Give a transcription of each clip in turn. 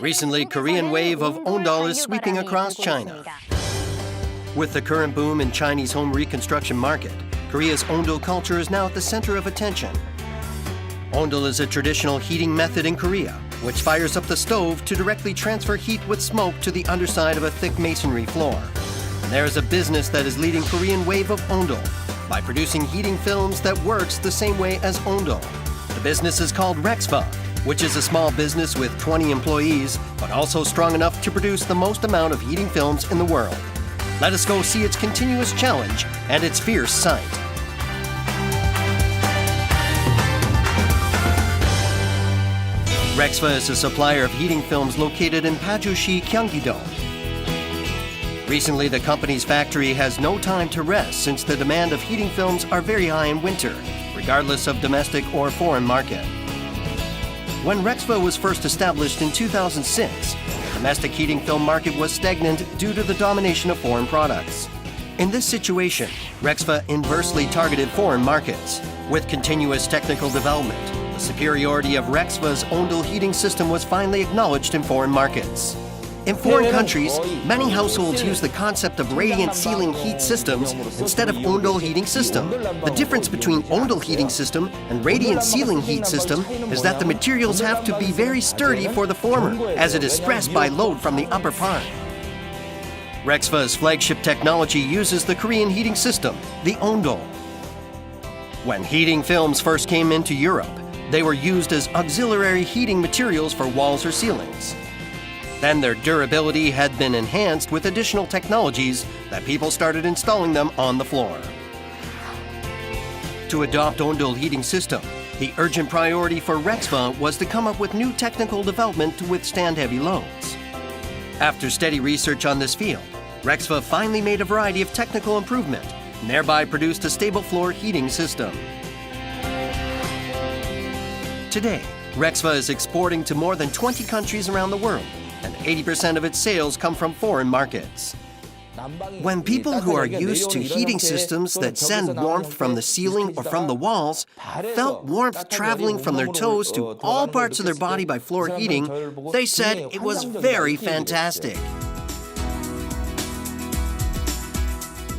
Recently, Korean wave of ondol is sweeping across China. With the current boom in Chinese home reconstruction market, Korea's ondol culture is now at the center of attention. Ondol is a traditional heating method in Korea, which fires up the stove to directly transfer heat with smoke to the underside of a thick masonry floor. And there is a business that is leading Korean wave of ondol by producing heating films that works the same way as ondol. The business is called Rexva, which is a small business with 20 employees, but also strong enough to produce the most amount of heating films in the world. Let us go see its continuous challenge and its fierce sight. Rexva is a supplier of heating films located in Pajushi, Gyeonggi-do. Recently, the company's factory has no time to rest since the demand of heating films are very high in winter, regardless of domestic or foreign market. When Rexva was first established in 2006, the domestic heating film market was stagnant due to the domination of foreign products. In this situation, Rexva inversely targeted foreign markets. With continuous technical development, the superiority of Rexva's ondol heating system was finally acknowledged in foreign markets. In foreign countries, many households use the concept of radiant ceiling heat systems instead of ondol heating system. The difference between ondol heating system and radiant ceiling heat system is that the materials have to be very sturdy for the former, as it is stressed by load from the upper part. Rexva's flagship technology uses the Korean heating system, the ondol. When heating films first came into Europe, they were used as auxiliary heating materials for walls or ceilings. Then their durability had been enhanced with additional technologies that people started installing them on the floor. To adopt ondol heating system, the urgent priority for Rexva was to come up with new technical development to withstand heavy loads. After steady research on this field, Rexva finally made a variety of technical improvement and thereby produced a stable floor heating system. Today, Rexva is exporting to more than 20 countries around the world, and 80% of its sales come from foreign markets. When people who are used to heating systems that send warmth from the ceiling or from the walls felt warmth traveling from their toes to all parts of their body by floor heating, they said it was very fantastic.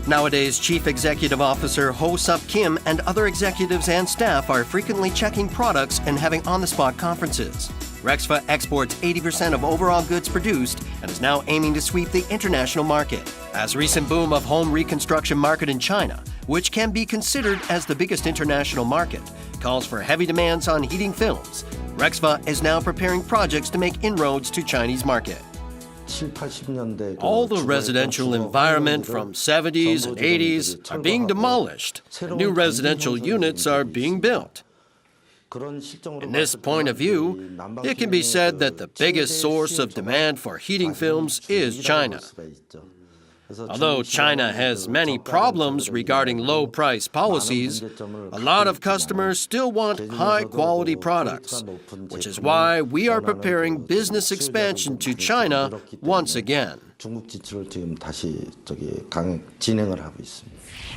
Nowadays, Chief Executive Officer Ho Sup Kim and other executives and staff are frequently checking products and having on-the-spot conferences. Rexva exports 80% of overall goods produced and is now aiming to sweep the international market. As recent boom of home reconstruction market in China, which can be considered as the biggest international market, calls for heavy demands on heating films, Rexva is now preparing projects to make inroads to Chinese market. All the residential environment from 70s and 80s are being demolished, and new residential units are being built. In this point of view, it can be said that the biggest source of demand for heating films is China. Although China has many problems regarding low-price policies, a lot of customers still want high-quality products, which is why we are preparing business expansion to China once again.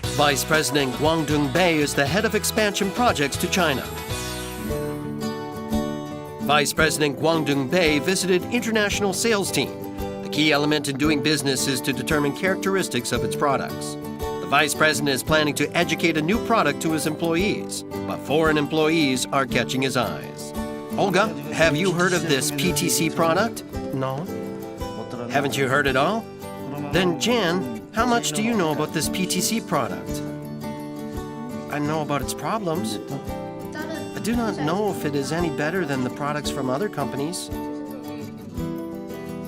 Vice President Gwang Dong-bae is the head of expansion projects to China. Vice President Gwang Dong-bae visited international sales team. The key element in doing business is to determine characteristics of its products. The vice president is planning to educate a new product to his employees, but foreign employees are catching his eyes. Olga, have you heard of this PTC product? No. Haven't you heard at all? Then Jan, how much do you know about this PTC product? I know about its problems. I do not know if it is any better than the products from other companies.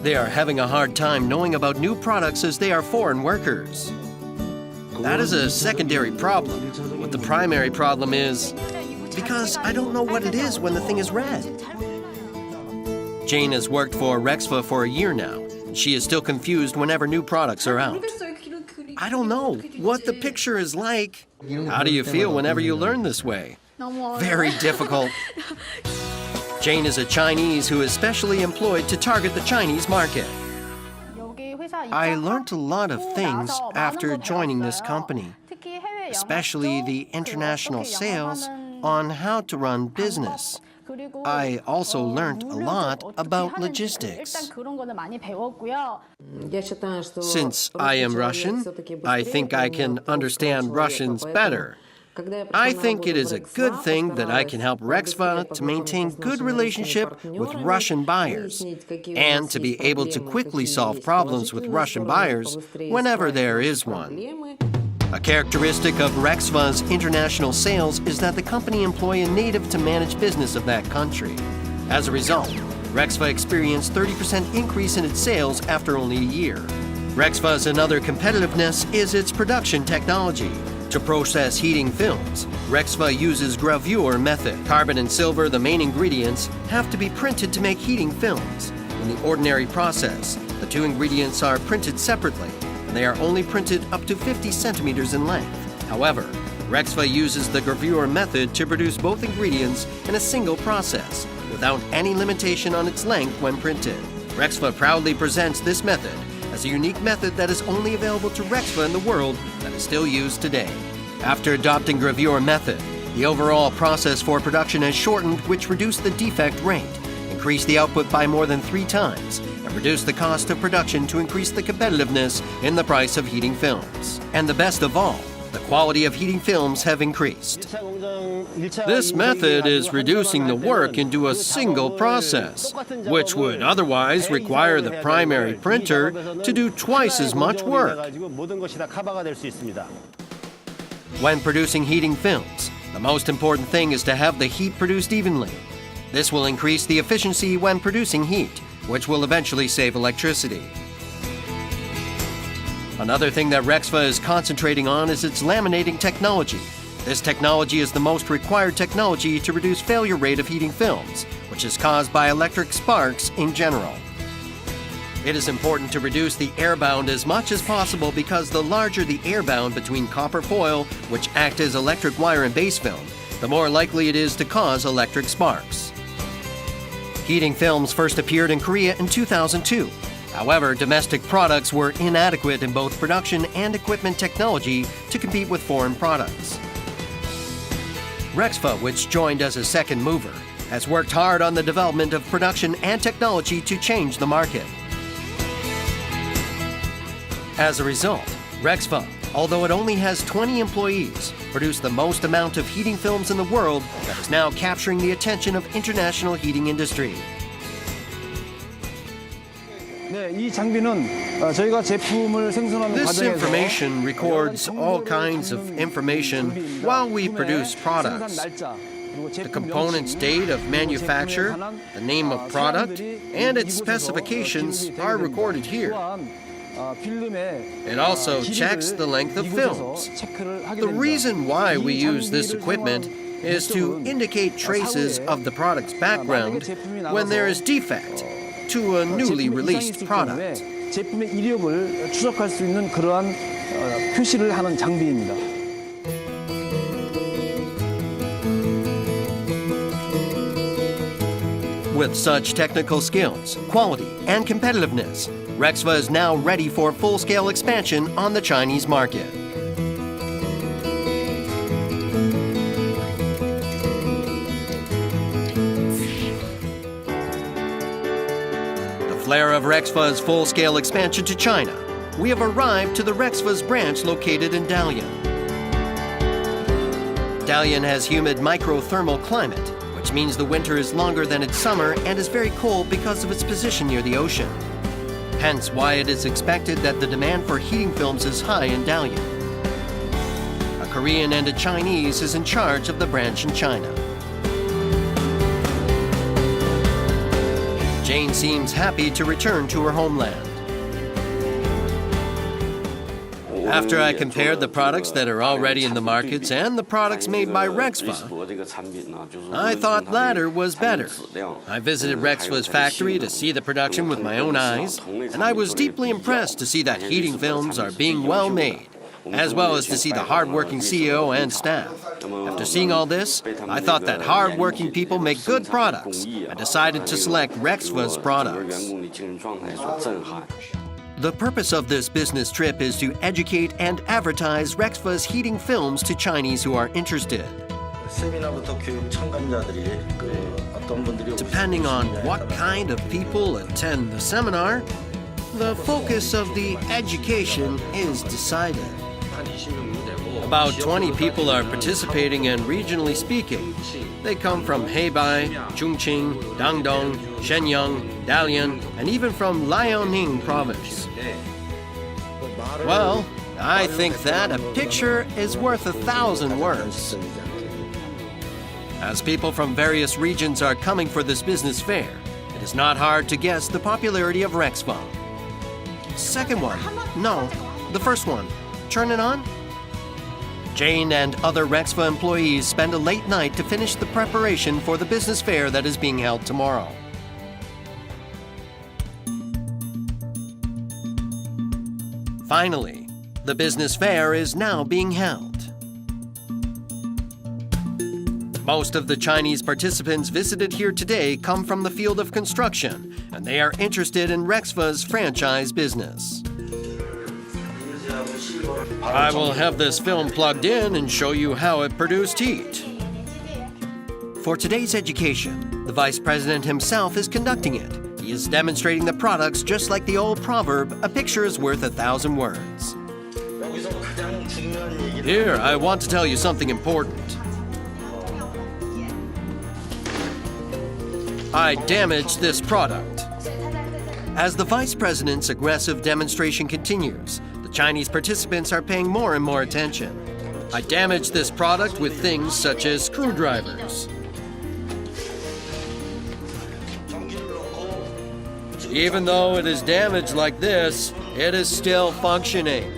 They are having a hard time knowing about new products as they are foreign workers. That is a secondary problem. What the primary problem is, because I don't know what it is when the thing is red. Jane has worked for Rexva for a year now. She is still confused whenever new products are out. I don't know what the picture is like. How do you feel whenever you learn this way? Very difficult. Jane is a Chinese who is specially employed to target the Chinese market. I learned a lot of things after joining this company, especially the international sales on how to run business. I also learned a lot about logistics. Since I am Russian, I think I can understand Russians better. I think it is a good thing that I can help Rexva to maintain good relationship with Russian buyers and to be able to quickly solve problems with Russian buyers whenever there is one. A characteristic of Rexva's international sales is that the company employ a native to manage business of that country. As a result, Rexva experienced 30% increase in its sales after only a year. Rexva's another competitiveness is its production technology. To process heating films, Rexva uses gravure method. Carbon and silver, the main ingredients, have to be printed to make heating films. In the ordinary process, the two ingredients are printed separately, and they are only printed up to 50 centimeters in length. However, Rexva uses the gravure method to produce both ingredients in a single process, without any limitation on its length when printed. Rexva proudly presents this method as a unique method that is only available to Rexva in the world that is still used today. After adopting gravure method, the overall process for production has shortened, which reduced the defect rate, increased the output by more than 3 times, and reduced the cost of production to increase the competitiveness in the price of heating films. And the best of all, the quality of heating films have increased. This method is reducing the work into a single process, which would otherwise require the primary printer to do twice as much work. When producing heating films, the most important thing is to have the heat produced evenly. This will increase the efficiency when producing heat, which will eventually save electricity. Another thing that Rexva is concentrating on is its laminating technology. This technology is the most required technology to reduce failure rate of heating films, which is caused by electric sparks in general. It is important to reduce the air bound as much as possible because the larger the air bound between copper foil, which act as electric wire and base film, the more likely it is to cause electric sparks. Heating films first appeared in Korea in 2002. However, domestic products were inadequate in both production and equipment technology to compete with foreign products. Rexva, which joined as a second mover, has worked hard on the development of production and technology to change the market. As a result, Rexva, although it only has 20 employees, produced the most amount of heating films in the world that is now capturing the attention of international heating industry. This information records all kinds of information while we produce products. The component's date of manufacture, the name of product, and its specifications are recorded here. It also checks the length of films. The reason why we use this equipment is to indicate traces of the product's background when there is defect to a newly released product. With such technical skills, quality, and competitiveness, Rexva is now ready for full-scale expansion on the Chinese market. Flair of Rexva's full-scale expansion to China, we have arrived to the Rexva's branch located in Dalian. Dalian has humid microthermal climate, which means the winter is longer than its summer and is very cold because of its position near the ocean. Hence why it is expected that the demand for heating films is high in Dalian. A Korean and a Chinese is in charge of the branch in China. Jane seems happy to return to her homeland. After I compared the products that are already in the markets and the products made by Rexva, I thought latter was better. I visited Rexva's factory to see the production with my own eyes, and I was deeply impressed to see that heating films are being well made, as well as to see the hard-working CEO and staff. After seeing all this, I thought that hard-working people make good products and decided to select Rexva's products. The purpose of this business trip is to educate and advertise Rexva's heating films to Chinese who are interested. Depending on what kind of people attend the seminar, the focus of the education is decided. About 20 people are participating, and regionally speaking, they come from Hebei, Chongqing, Dandong, Shenyang, Dalian, and even from Liaoning province. Well, I think that a picture is worth 1,000 words. As people from various regions are coming for this business fair, it is not hard to guess the popularity of Rexva. Second one. No, the first one. Turn it on? Jane and other Rexva employees spend a late night to finish the preparation for the business fair that is being held tomorrow. Finally, the business fair is now being held. Most of the Chinese participants visited here today come from the field of construction, and they are interested in Rexva's franchise business. I will have this film plugged in and show you how it produced heat. For today's education, the Vice President himself is conducting it. He is demonstrating the products just like the old proverb, a picture is worth 1,000 words. Here, I want to tell you something important. I damaged this product. As the Vice President's aggressive demonstration continues, the Chinese participants are paying more and more attention. I damaged this product with things such as screwdrivers. Even though it is damaged like this, it is still functioning.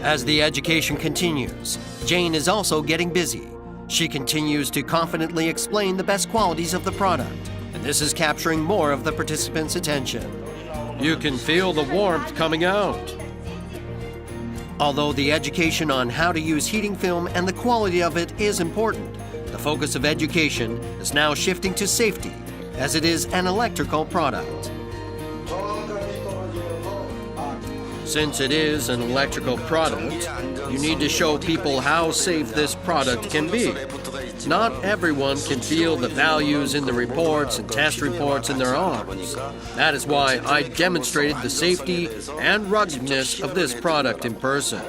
As the education continues, Jane is also getting busy. She continues to confidently explain the best qualities of the product, and this is capturing more of the participants' attention. You can feel the warmth coming out. Although the education on how to use heating film and the quality of it is important, the focus of education is now shifting to safety, as it is an electrical product. Since it is an electrical product, you need to show people how safe this product can be. Not everyone can feel the values in the reports and test reports in their arms. That is why I demonstrated the safety and ruggedness of this product in person.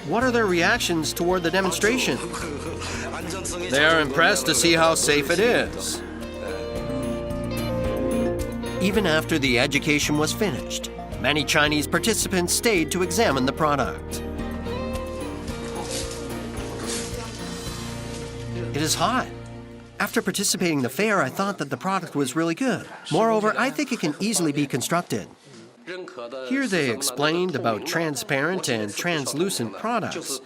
What are their reactions toward the demonstration? They are impressed to see how safe it is. Even after the education was finished, many Chinese participants stayed to examine the product. It is hot. After participating in the fair, I thought that the product was really good. Moreover, I think it can easily be constructed. Here they explained about transparent and translucent products.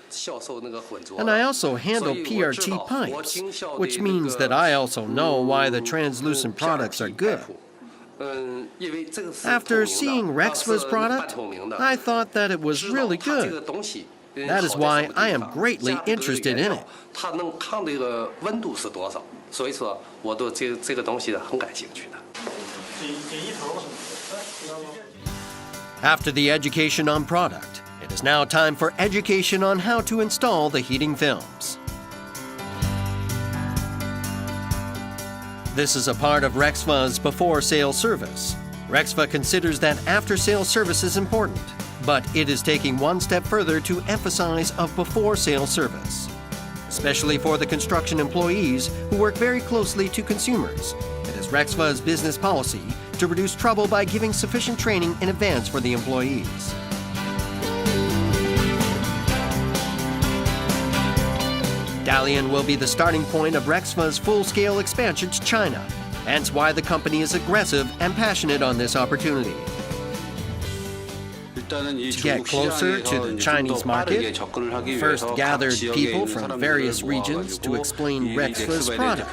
And I also handle PRT pipes, which means that I also know why the translucent products are good. After seeing Rexva's product, I thought that it was really good. That is why I am greatly interested in it. After the education on product, it is now time for education on how to install the heating films. This is a part of Rexva's before-sale service. Rexva considers that after-sale service is important, but it is taking one step further to emphasize a before-sale service, especially for the construction employees who work very closely to consumers. It is Rexva's business policy to reduce trouble by giving sufficient training in advance for the employees. Dalian will be the starting point of Rexva's full-scale expansion to China, hence why the company is aggressive and passionate on this opportunity. To get closer to the Chinese market, first gathered people from various regions to explain Rexva's product,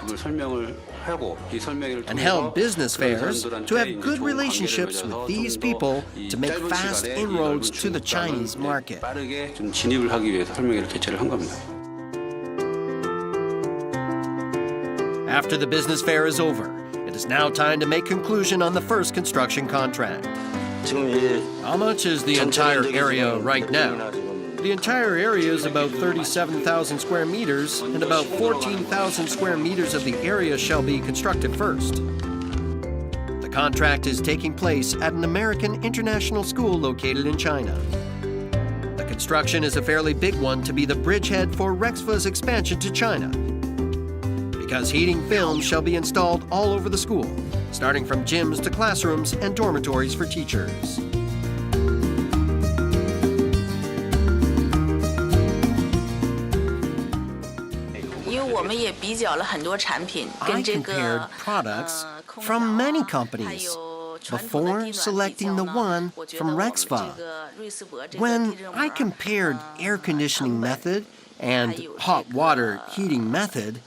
and held business fairs to have good relationships with these people to make fast inroads to the Chinese market. After the business fair is over, it is now time to make conclusion on the first construction contract. How much is the entire area right now? The entire area is about 37,000 square meters, and about 14,000 square meters of the area shall be constructed first. The contract is taking place at an American international school located in China. The construction is a fairly big one to be the bridgehead for Rexva's expansion to China, because heating films shall be installed all over the school, starting from gyms to classrooms and dormitories for teachers. I compared products from many companies before selecting the one from Rexva. When I compared air conditioning method and hot water heating method,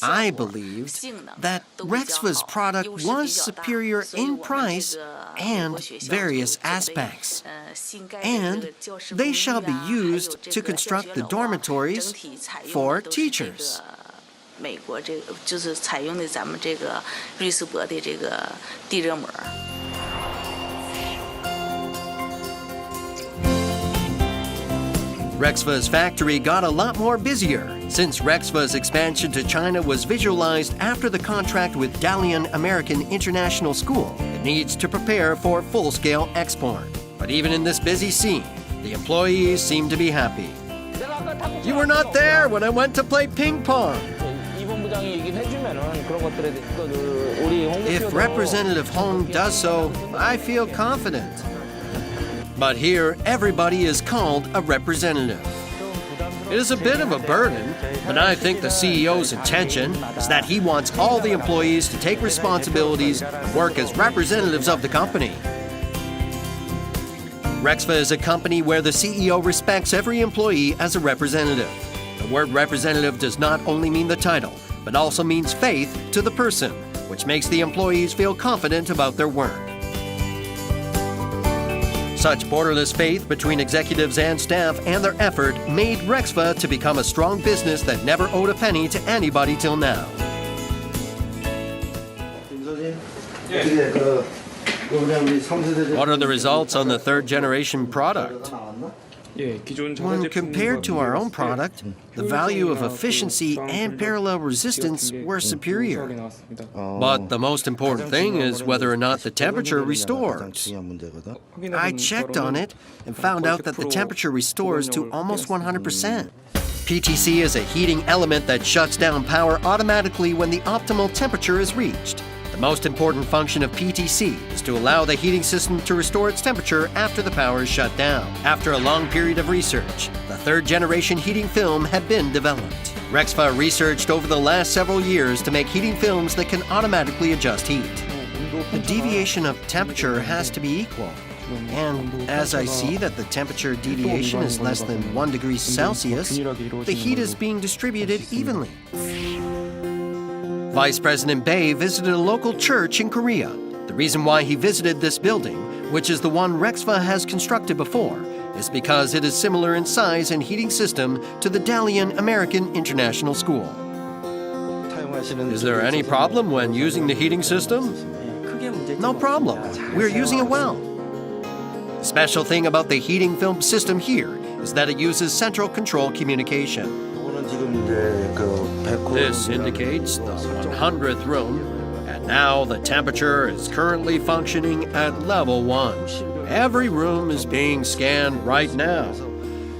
I believed that Rexva's product was superior in price and various aspects, and they shall be used to construct the dormitories for teachers. Rexva's factory got a lot more busier since Rexva's expansion to China was visualized after the contract with Dalian American International School. It needs to prepare for full-scale export. But even in this busy scene, the employees seem to be happy. You were not there when I went to play ping pong. If Representative Hong does so, I feel confident. But here, everybody is called a representative. It is a bit of a burden, but I think the CEO's intention is that he wants all the employees to take responsibilities and work as representatives of the company. Rexva is a company where the CEO respects every employee as a representative. The word representative does not only mean the title, but also means faith to the person, which makes the employees feel confident about their work. Such borderless faith between executives and staff and their effort made Rexva to become a strong business that never owed a penny to anybody till now. What are the results on the third-generation product? When compared to our own product, the value of efficiency and parallel resistance were superior. But the most important thing is whether or not the temperature restores. I checked on it and found out that the temperature restores to almost 100%. PTC is a heating element that shuts down power automatically when the optimal temperature is reached. The most important function of PTC is to allow the heating system to restore its temperature after the power is shut down. After a long period of research, the third-generation heating film had been developed. Rexva researched over the last several years to make heating films that can automatically adjust heat. The deviation of temperature has to be equal. And as I see that the temperature deviation is less than 1 degree Celsius, the heat is being distributed evenly. Vice President Bae visited a local church in Korea. The reason why he visited this building, which is the one Rexva has constructed before, is because it is similar in size and heating system to the Dalian American International School. Is there any problem when using the heating system? No problem. We're using it well. The special thing about the heating film system here is that it uses central control communication. This indicates the 100th room, and now the temperature is currently functioning at level 1. Every room is being scanned right now.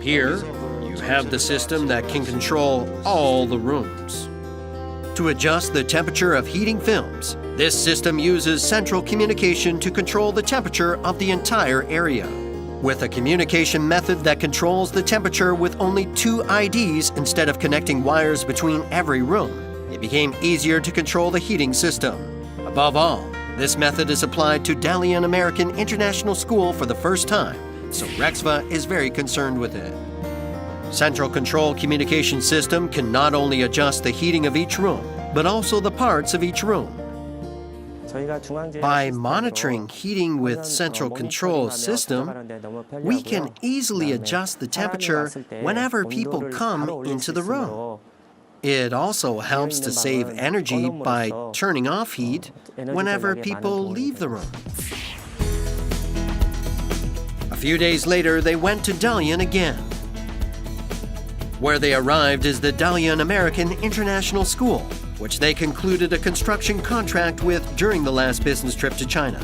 Here, you have the system that can control all the rooms. To adjust the temperature of heating films, this system uses central communication to control the temperature of the entire area. With a communication method that controls the temperature with only 2 IDs instead of connecting wires between every room, it became easier to control the heating system. Above all, this method is applied to Dalian American International School for the first time, so Rexva is very concerned with it. Central Control Communication System can not only adjust the heating of each room, but also the parts of each room. By monitoring heating with Central Control System, we can easily adjust the temperature whenever people come into the room. It also helps to save energy by turning off heat whenever people leave the room. A few days later, they went to Dalian again. Where they arrived is the Dalian American International School, which they concluded a construction contract with during the last business trip to China.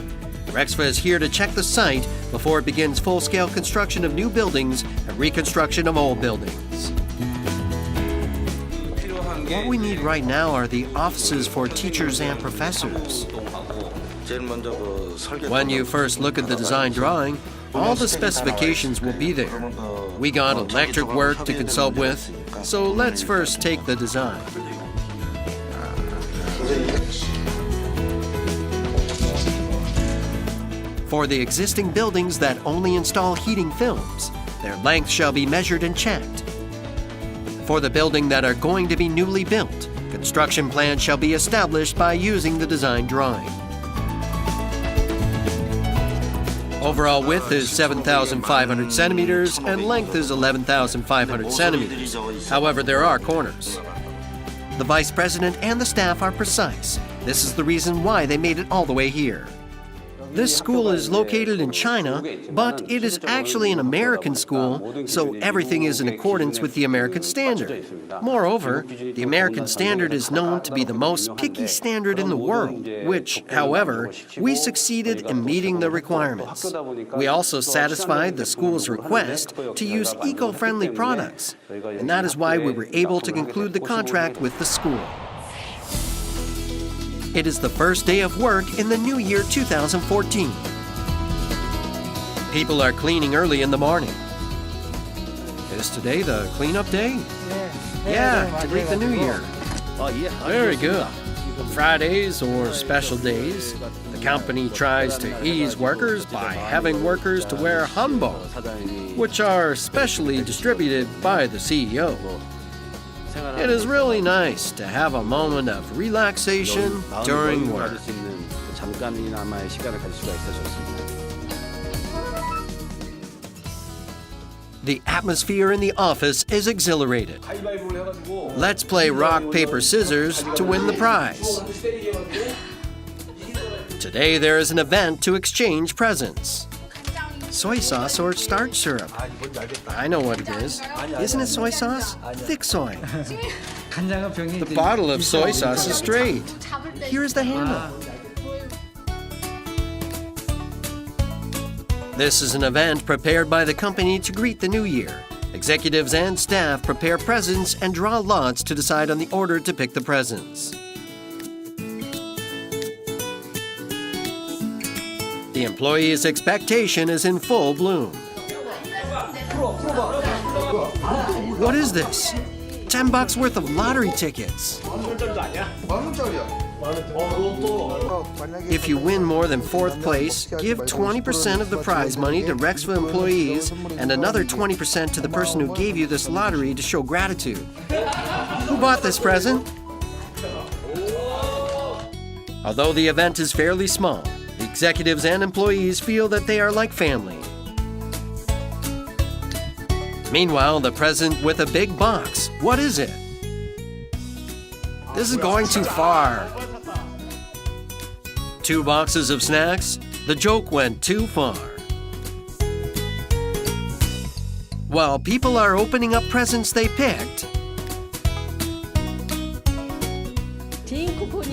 Rexva is here to check the site before it begins full-scale construction of new buildings and reconstruction of old buildings. What we need right now are the offices for teachers and professors. When you first look at the design drawing, all the specifications will be there. We got electric work to consult with, so let's first take the design. For the existing buildings that only install heating films, their length shall be measured and checked. For the building that are going to be newly built, construction plans shall be established by using the design drawing. Overall width is 7,500 centimeters and length is 11,500 centimeters. However, there are corners. The vice president and the staff are precise. This is the reason why they made it all the way here. This school is located in China, but it is actually an American school, so everything is in accordance with the American standard. Moreover, the American standard is known to be the most picky standard in the world, which, however, we succeeded in meeting the requirements. We also satisfied the school's request to use eco-friendly products, and that is why we were able to conclude the contract with the school. It is the first day of work in the new year 2014. People are cleaning early in the morning. Is today the cleanup day? Yeah, to greet the new year. Very good. Fridays or special days, the company tries to ease workers by having workers to wear hanbok, which are specially distributed by the CEO. It is really nice to have a moment of relaxation during work. The atmosphere in the office is exhilarated. Let's play rock, paper, scissors to win the prize. Today there is an event to exchange presents. Soy sauce or starch syrup? I know what it is. Isn't it soy sauce? Thick soy. The bottle of soy sauce is straight. Here is the handle. This is an event prepared by the company to greet the new year. Executives and staff prepare presents and draw lots to decide on the order to pick the presents. The employee's expectation is in full bloom. What is this? $10 worth of lottery tickets. If you win more than 4th place, give 20% of the prize money to Rexva employees and another 20% to the person who gave you this lottery to show gratitude. Who bought this present? Although the event is fairly small, the executives and employees feel that they are like family. Meanwhile, the present with a big box. What is it? This is going too far. 2 boxes of snacks? The joke went too far. While people are opening up presents they picked,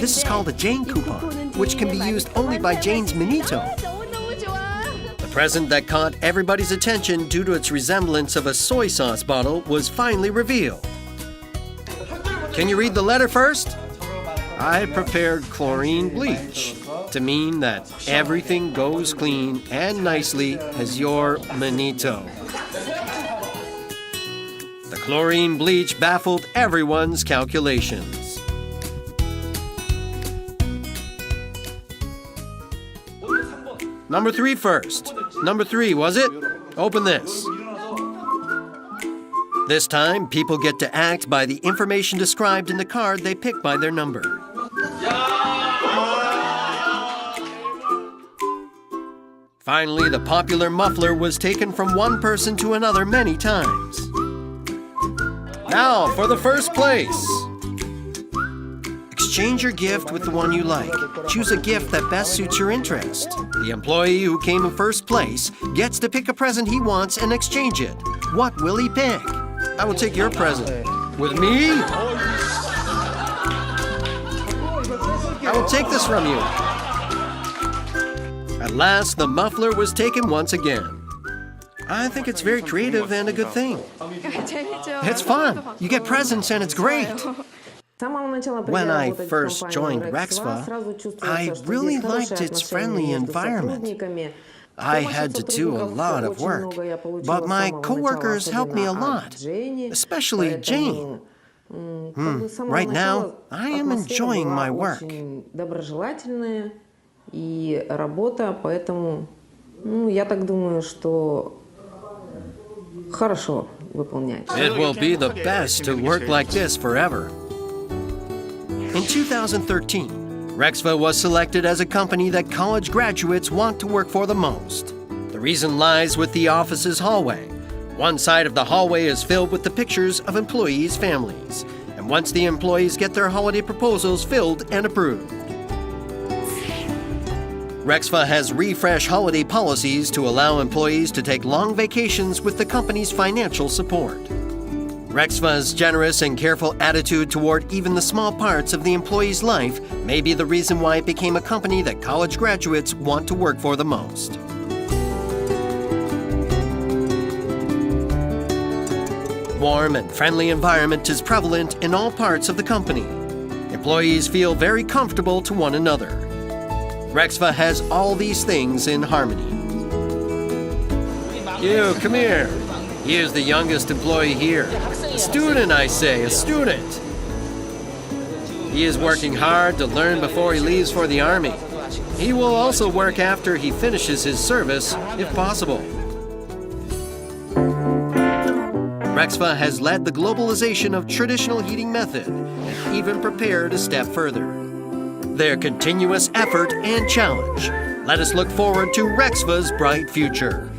this is called a Jane coupon, which can be used only by Jane's Manito. The present that caught everybody's attention due to its resemblance of a soy sauce bottle was finally revealed. Can you read the letter first? I prepared chlorine bleach to mean that everything goes clean and nicely as your Manito. The chlorine bleach baffled everyone's calculations. Number 3 first. Number 3, was it? Open this. This time, people get to act by the information described in the card they pick by their number. Finally, the popular muffler was taken from one person to another many times. Now, for the first place. Exchange your gift with the one you like. Choose a gift that best suits your interest. The employee who came in first place gets to pick a present he wants and exchange it. What will he pick? I will take your present. With me? I will take this from you. At last, the muffler was taken once again. I think it's very creative and a good thing. It's fun. You get presents and it's great. When I first joined Rexva, I really liked its friendly environment. I had to do a lot of work, but my coworkers helped me a lot, especially Jane. Right now, I am enjoying my work. И работа, поэтому, я так думаю, что хорошо выполняет. It will be the best to work like this forever. In 2013, Rexva was selected as a company that college graduates want to work for the most. The reason lies with the office's hallway. One side of the hallway is filled with the pictures of employees' families, and once the employees get their holiday proposals filled and approved. Rexva has refreshed holiday policies to allow employees to take long vacations with the company's financial support. Rexva's generous and careful attitude toward even the small parts of the employee's life may be the reason why it became a company that college graduates want to work for the most. Warm and friendly environment is prevalent in all parts of the company. Employees feel very comfortable to one another. Rexva has all these things in harmony. You, come here. He is the youngest employee here. A student, I say, a student. He is working hard to learn before he leaves for the Army. He will also work after he finishes his service, if possible. Rexva has led the globalization of traditional heating method and even prepared a step further. Their continuous effort and challenge. Let us look forward to Rexva's bright future.